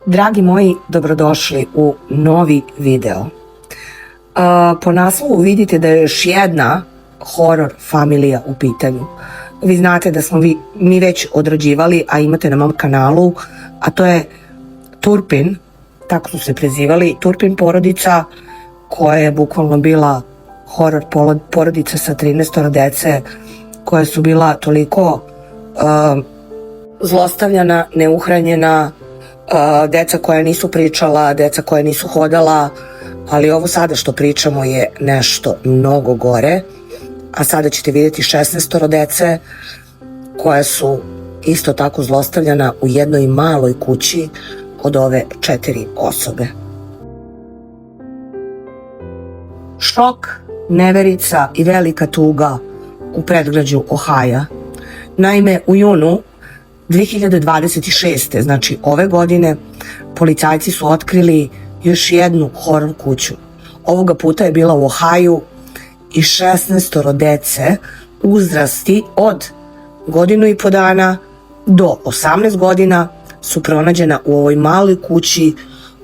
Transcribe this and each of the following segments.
Dragi moji, dobrodošli u novi video. Po naslovu vidite da je još jedna horor familija u pitanju. Vi znate da smo mi već odrađivali, a imate na mom kanalu, a to je Turpin, tako su se prezivali, Turpin porodica, koja je bukvalno bila horor porodica sa 13 dece, koja su bila toliko zlostavljana, neuhranjena, deca koja nisu pričala, deca koja nisu hodala, ali ovo sada što pričamo je nešto mnogo gore, a sada ćete vidjeti 16 dece koja su isto tako zlostavljana u jednoj maloj kući od ove 4 osobe. Šok, neverica i velika tuga u predgrađu Ohaja. Naime, u junu 2026. znači ove godine, policajci su otkrili još jednu horor kuću. Ovoga puta je bila u Ohaju i 16 dece uzrasti od 1,5 godina do 18 godina su pronađena u ovoj maloj kući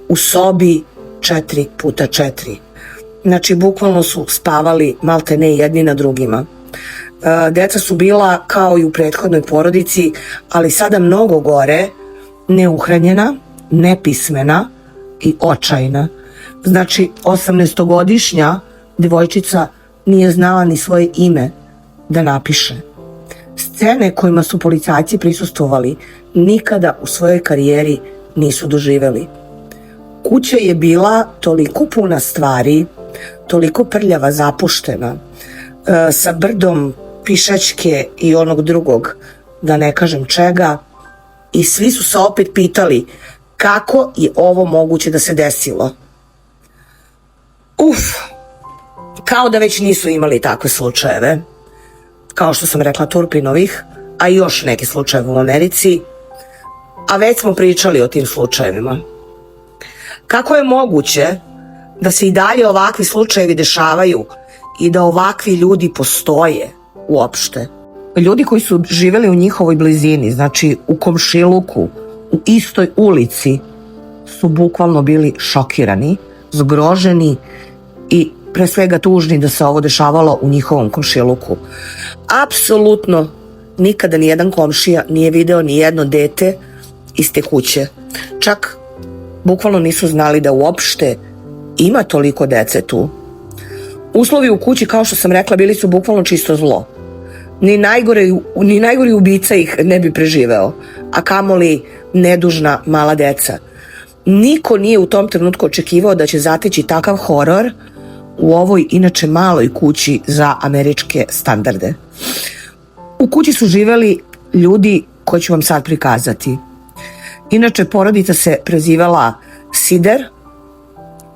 u sobi 4x4. Znači, bukvalno su spavali malte ne jedni na drugima. Deca su bila kao i u prethodnoj porodici, ali sada mnogo gore, neuhranjena, nepismena i očajna. Znači, 18-godišnja devojčica nije znala ni svoje ime da napiše. Scene kojima su policajci prisustvovali nikada u svojoj karijeri nisu doživeli. Kuća je bila toliko puna stvari, toliko prljava, zapuštena, sa brdom pišačke i onog drugog, da ne kažem čega, i svi su se opet pitali kako je ovo moguće da se desilo. Kao da već nisu imali takve slučajeve, kao što sam rekla Turpinovih, a i još neki slučajevi u Americi, a već smo pričali o tim slučajevima. Kako je moguće da se i dalje ovakvi slučajevi dešavaju i da ovakvi ljudi postoje uopšte? Ljudi koji su živeli u njihovoj blizini, znači u komšiluku, u istoj ulici, su bukvalno bili šokirani, zgroženi i pre svega tužni da se ovo dešavalo u njihovom komšiluku. Apsolutno nikada nijedan komšija nije video ni jedno dete iz te kuće. Čak bukvalno nisu znali da uopšte ima toliko dece tu. Uslovi u kući, kao što sam rekla, bili su bukvalno čisto zlo. Ni najgori ubica ih ne bi preživeo, a kamoli nedužna mala deca. Niko nije u tom trenutku očekivao da će zateći takav horor u ovoj inače maloj kući za američke standarde. U kući su živeli ljudi koji ću vam sad prikazati. Inače, porodica se prezivala Sider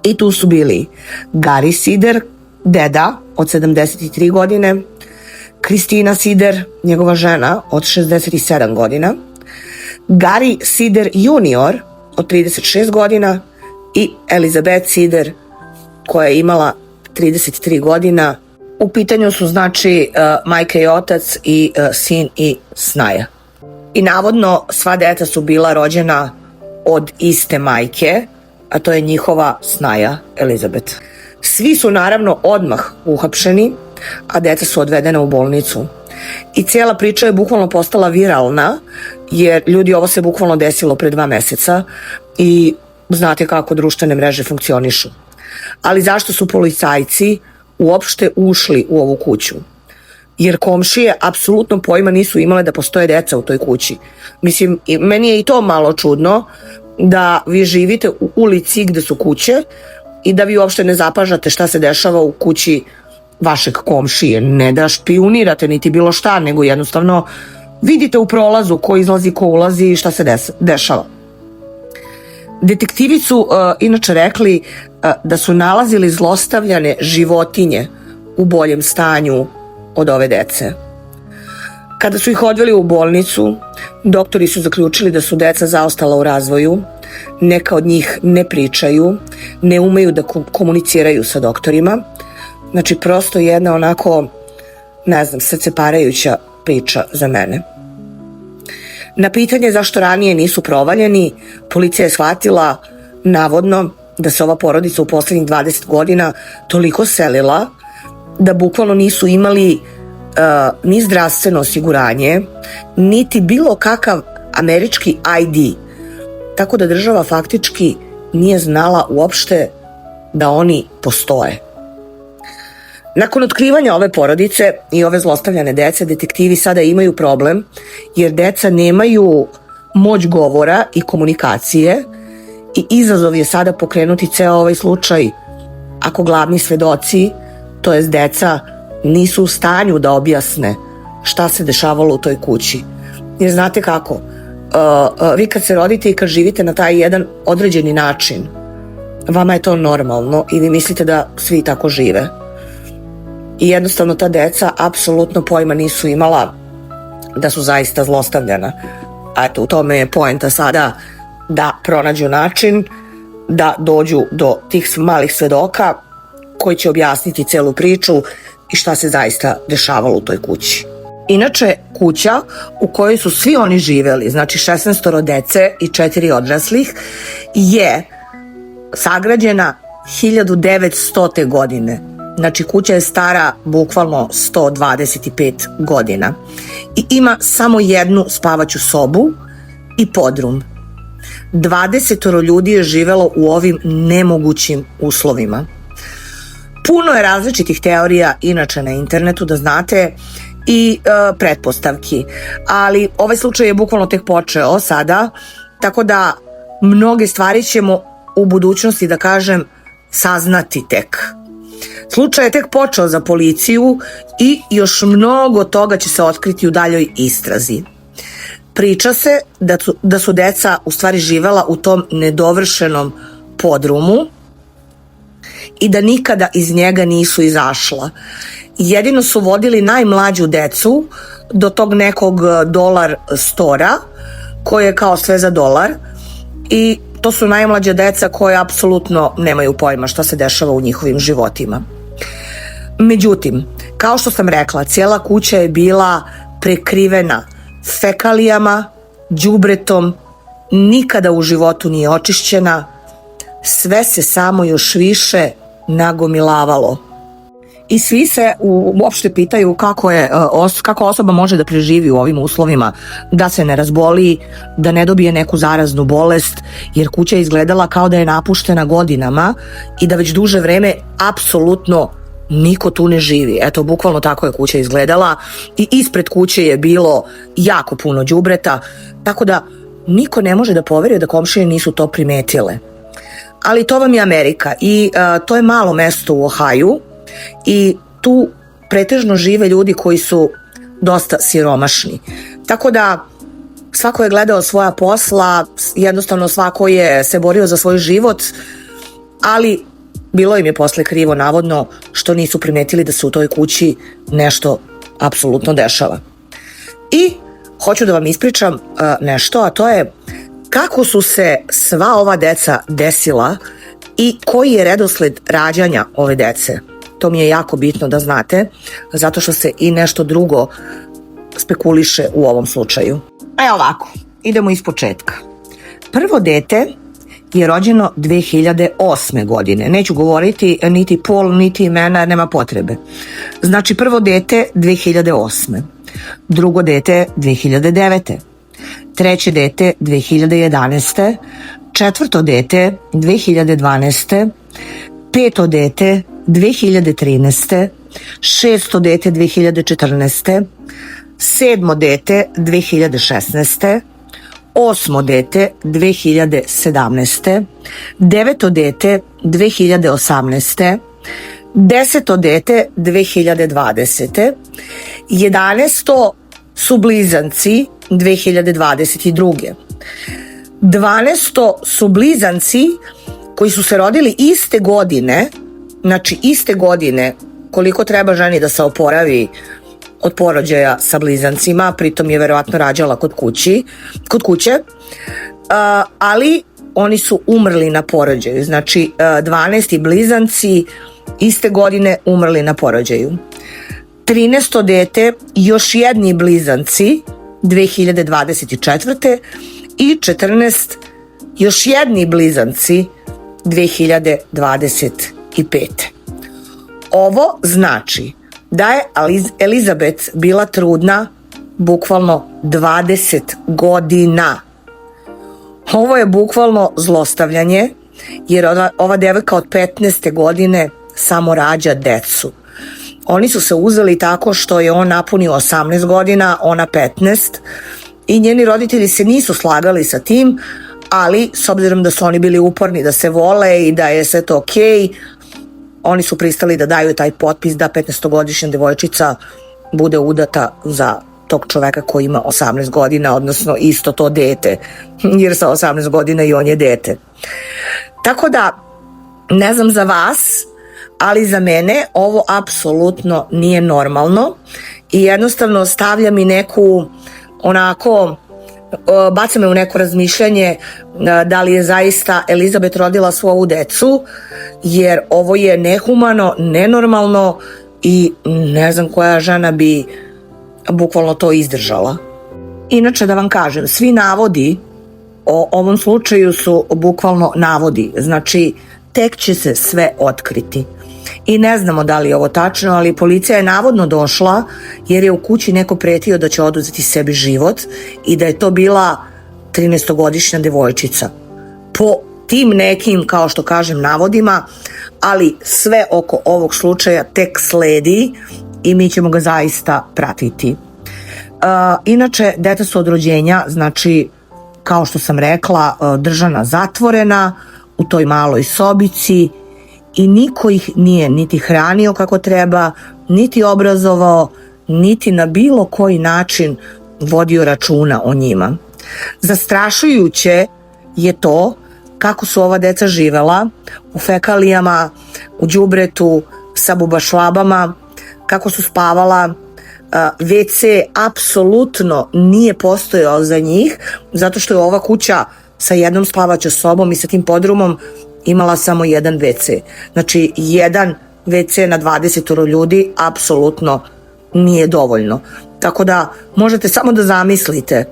i tu su bili Gary Sider, deda od 73 godine, Kristina Sider, njegova žena od 67 godina, Gary Sider junior od 36 godina i Elizabeth Sider koja je imala 33 godina. U pitanju su znači majka i otac i sin i snaja. I navodno sva deca su bila rođena od iste majke, a to je njihova snaja Elizabeth. Svi su naravno odmah uhapšeni, a deca su odvedena u bolnicu. I cijela priča je bukvalno postala viralna, jer ljudi, ovo se bukvalno desilo pre 2 meseca i znate kako društvene mreže funkcionišu. Ali zašto su policajci uopšte ušli u ovu kuću? Jer komšije apsolutno pojma nisu imale da postoje deca u toj kući. Mislim, meni je i to malo čudno da vi živite u ulici gde su kuće i da vi uopšte ne zapažate šta se dešava u kući vašeg komšije. Ne da špijunirate niti bilo šta, nego jednostavno vidite u prolazu ko izlazi, ko ulazi i šta se dešava. Detektivi su inače rekli da su nalazili zlostavljane životinje u boljem stanju od ove dece. Kada su ih odveli u bolnicu, doktori su zaključili da su deca zaostala u razvoju, neka od njih ne pričaju, ne umeju da komuniciraju sa doktorima. Znači, prosto jedna onako, ne znam, srceparajuća priča za mene. Na pitanje zašto ranije nisu provaljeni, policija je shvatila, navodno, da se ova porodica u poslednjih 20 godina toliko selila da bukvalno nisu imali ni zdravstveno osiguranje, niti bilo kakav američki ID. Tako da država faktički nije znala uopšte da oni postoje. Nakon otkrivanja ove porodice i ove zlostavljane dece, detektivi sada imaju problem jer deca nemaju moć govora i komunikacije i izazov je sada pokrenuti ceo ovaj slučaj ako glavni svedoci, to jest deca, nisu u stanju da objasne šta se dešavalo u toj kući. Jer znate kako, vi kad se rodite i kad živite na taj jedan određeni način, vama je to normalno i vi mislite da svi tako žive. I jednostavno ta deca apsolutno pojma nisu imala da su zaista zlostavljana. A eto, u tome je poenta sada da pronađu način da dođu do tih malih svedoka koji će objasniti celu priču i šta se zaista dešavalo u toj kući. Inače, kuća u kojoj su svi oni živeli, znači 16 dece i 4 odraslih, je sagrađena 1900. godine. Znači, kuća je stara bukvalno 125 godina i ima samo jednu spavaću sobu i podrum. 20 ljudi je živelo u ovim nemogućim uslovima. Puno je različitih teorija inače na internetu, da znate, i pretpostavki, ali ovaj slučaj je bukvalno tek počeo sada, tako da mnoge stvari ćemo u budućnosti, da kažem, saznati tek. Slučaj je tek počeo za policiju i još mnogo toga će se otkriti u daljoj istrazi. Priča se da su deca u stvari živela u tom nedovršenom podrumu i da nikada iz njega nisu izašla. Jedino su vodili najmlađu decu do tog nekog dolar stora, koje je kao sve za dolar, i to su najmlađa deca koje apsolutno nemaju pojma šta se dešava u njihovim životima. Međutim, kao što sam rekla, cijela kuća je bila prekrivena fekalijama, đubretom, nikada u životu nije očišćena, sve se samo još više nagomilavalo. I svi se uopšte pitaju kako osoba može da preživi u ovim uslovima, da se ne razboli, da ne dobije neku zaraznu bolest, jer kuća je izgledala kao da je napuštena godinama i da već duže vreme apsolutno niko tu ne živi. Eto, bukvalno tako je kuća izgledala i ispred kuće je bilo jako puno đubreta, tako da niko ne može da poveruje da komšije nisu to primetile. Ali to vam je Amerika i to je malo mesto u Ohaju i tu pretežno žive ljudi koji su dosta siromašni. Tako da svako je gledao svoja posla, jednostavno svako je se borio za svoj život, ali bilo im je posle krivo navodno što nisu primetili da se u toj kući nešto apsolutno dešava. I hoću da vam ispričam nešto, a to je kako su se sva ova deca desila i koji je redosled rađanja ove dece. To mi je jako bitno da znate, zato što se i nešto drugo spekuliše u ovom slučaju. Ovako, idemo iz početka. Prvo dete je rođeno 2008. godine. Neću govoriti niti pol, niti imena, nema potrebe. Znači, prvo dete 2008. Drugo dete 2009. Treće dete 2011. Četvrto dete 2012. Peto dete 2013. Šesto dete 2014. Sedmo dete 2016. Osmo dete 2017. Deveto dete 2018. Deseto dete 2020. 11 su blizanci 2022. 12 su blizanci koji su se rodili iste godine, znači iste godine koliko treba ženi da se oporavi od porođaja sa blizancima, pritom je verovatno rađala kod kuće, ali oni su umrli na porođaju, znači 12 blizanci iste godine umrli na porođaju. 13 dete, još jedni blizanci 2024. i 14 još jedni blizanci 2025. Ovo znači da je Elizabeth bila trudna bukvalno 20 godina. Ovo je bukvalno zlostavljanje, jer ova devojka od 15. godine samo rađa decu. Oni su se uzeli tako što je on napunio 18 godina, ona 15, i njeni roditelji se nisu slagali sa tim, ali s obzirom da su oni bili uporni da se vole i da je sve to okej, oni su pristali da daju taj potpis da 15-godišnja devojčica bude udata za tog čoveka koji ima 18 godina, odnosno isto to dete, jer sa 18 godina i on je dete. Tako da, ne znam za vas, ali za mene ovo apsolutno nije normalno i jednostavno stavlja mi neku, onako, baca me u neko razmišljanje da li je zaista Elizabeth rodila svu ovu decu, jer ovo je nehumano, nenormalno i ne znam koja žena bi bukvalno to izdržala. Inače, da vam kažem, svi navodi o ovom slučaju su bukvalno navodi, znači tek će se sve otkriti. I ne znamo da li je ovo tačno, ali policija je navodno došla jer je u kući neko pretio da će oduzeti sebi život i da je to bila 13-godišnja devojčica. Po tim nekim, kao što kažem, navodima, ali sve oko ovog slučaja tek sledi i mi ćemo ga zaista pratiti. Inače, deca su od rođenja, znači, kao što sam rekla, držana zatvorena u toj maloj sobici i niko ih nije niti hranio kako treba, niti obrazovao, niti na bilo koji način vodio računa o njima. Zastrašujuće je to kako su ova deca živela u fekalijama, u đubretu, sa bubašvabama, kako su spavala. WC apsolutno nije postojao za njih, zato što je ova kuća sa jednom spavaćom sobom i sa tim podrumom imala samo jedan WC. Znači, jedan WC na 20 ljudi apsolutno nije dovoljno. Tako da možete samo da zamislite,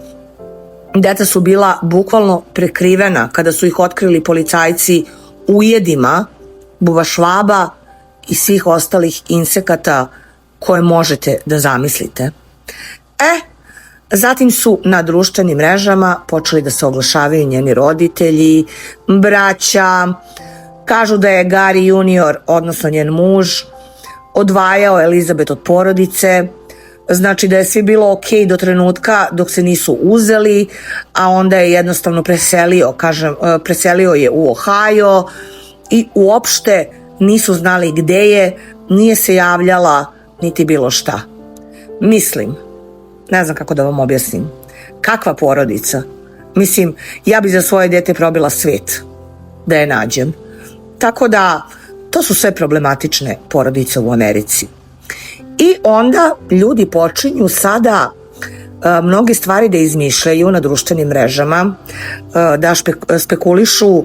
deca su bila bukvalno prekrivena kada su ih otkrili policajci ujedima bubašvaba i svih ostalih insekata koje možete da zamislite. Zatim su na društvenim mrežama počeli da se oglašavaju njeni roditelji, braća, kažu da je Gary junior, odnosno njen muž, odvajao Elizabeth od porodice, znači da je sve bilo okej do trenutka dok se nisu uzeli, a onda je jednostavno preselio je u Ohio i uopšte nisu znali gde je, nije se javljala niti bilo šta. Mislim, ne znam kako da vam objasnim, kakva porodica? Mislim, ja bi za svoje dete probila svet da je nađem. Tako da, to su sve problematične porodice u Americi. I onda ljudi počinju sada mnoge stvari da izmišljaju na društvenim mrežama, da spekulišu.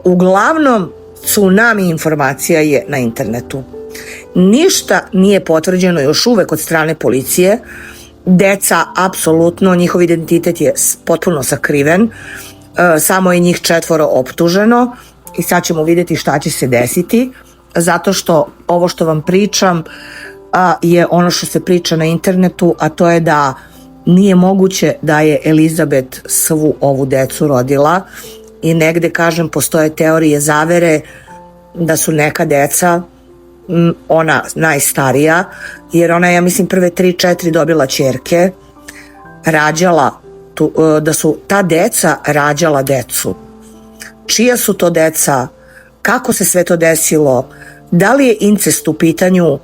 Uglavnom, tsunami informacija je na internetu. Ništa nije potvrđeno još uvek od strane policije. Deca, apsolutno, njihov identitet je potpuno sakriven. Samo je njih 4 optuženo i sad ćemo vidjeti šta će se desiti, zato što ovo što vam pričam je ono što se priča na internetu, a to je da nije moguće da je Elizabeth svu ovu decu rodila i negde, kažem, postoje teorije zavere da su neka deca, ona najstarija, jer ona je, ja mislim, prve 3-4 dobila ćerke, rađala, da su ta deca rađala decu. Čija su to deca, kako se sve to desilo, da li je incest u pitanju,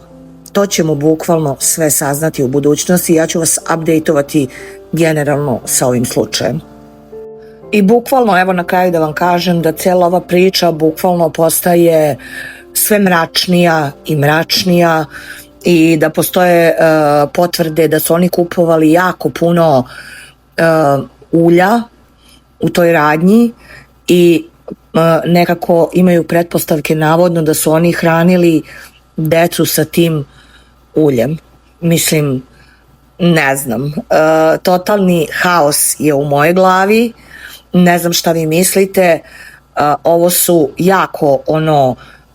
to ćemo bukvalno sve saznati u budućnosti. Ja ću vas updateovati generalno sa ovim slučajem. I bukvalno, evo na kraju da vam kažem da cijela ova priča bukvalno postaje sve mračnija i mračnija i da postoje potvrde da su oni kupovali jako puno ulja u toj radnji i nekako imaju pretpostavke navodno da su oni hranili decu sa tim uljem. Mislim, Ne znam, totalni haos je u mojoj glavi, ne znam šta vi mislite, ovo su jako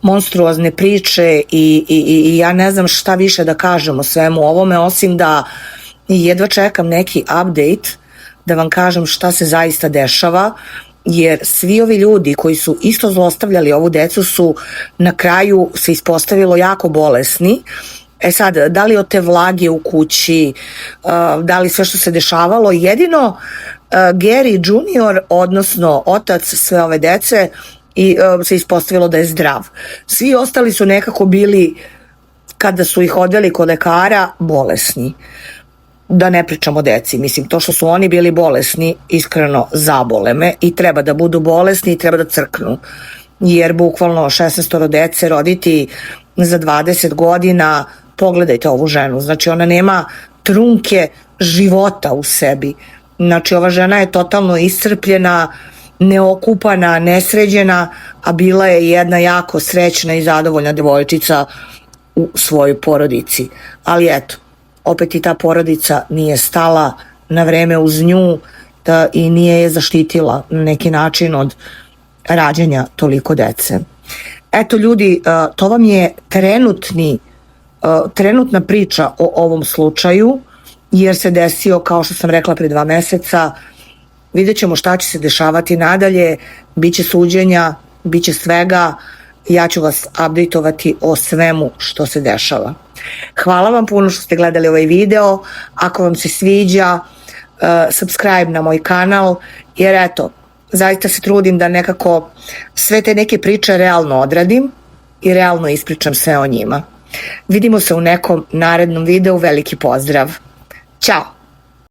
monstruozne priče i ja ne znam šta više da kažem o svemu ovome, osim da jedva čekam neki update da vam kažem šta se zaista dešava, jer svi ovi ljudi koji su isto zlostavljali ovu decu su na kraju se ispostavilo jako bolesni. Sad, da li od te vlage u kući, da li sve što se dešavalo, jedino Gary Junior, odnosno otac sve ove dece, se ispostavilo da je zdrav. Svi ostali su nekako bili, kada su ih odveli kod lekara, bolesni. Da ne pričamo o deci, mislim, to što su oni bili bolesni, iskreno zabole me i treba da budu bolesni i treba da crknu, jer bukvalno 16 dece roditi za 20 godina, pogledajte ovu ženu, znači ona nema trunke života u sebi, znači ova žena je totalno iscrpljena, neokupana, nesređena, a bila je jedna jako srećna i zadovoljna devojčica u svojoj porodici, ali eto, opet i ta porodica nije stala na vreme uz nju i nije je zaštitila na neki način od rađanja toliko dece. Eto ljudi, to vam je trenutna priča o ovom slučaju, jer se desio, kao što sam rekla, pre 2 meseca. Vidjet ćemo šta će se dešavati nadalje, bit će suđenja, bit će svega, ja ću vas updateovati o svemu što se dešava. Hvala vam puno što ste gledali ovaj video, ako vam se sviđa, subscribe na moj kanal, jer eto, zaista se trudim da nekako sve te neke priče realno odradim i realno ispričam sve o njima. Vidimo se u nekom narednom videu, veliki pozdrav. Ćao!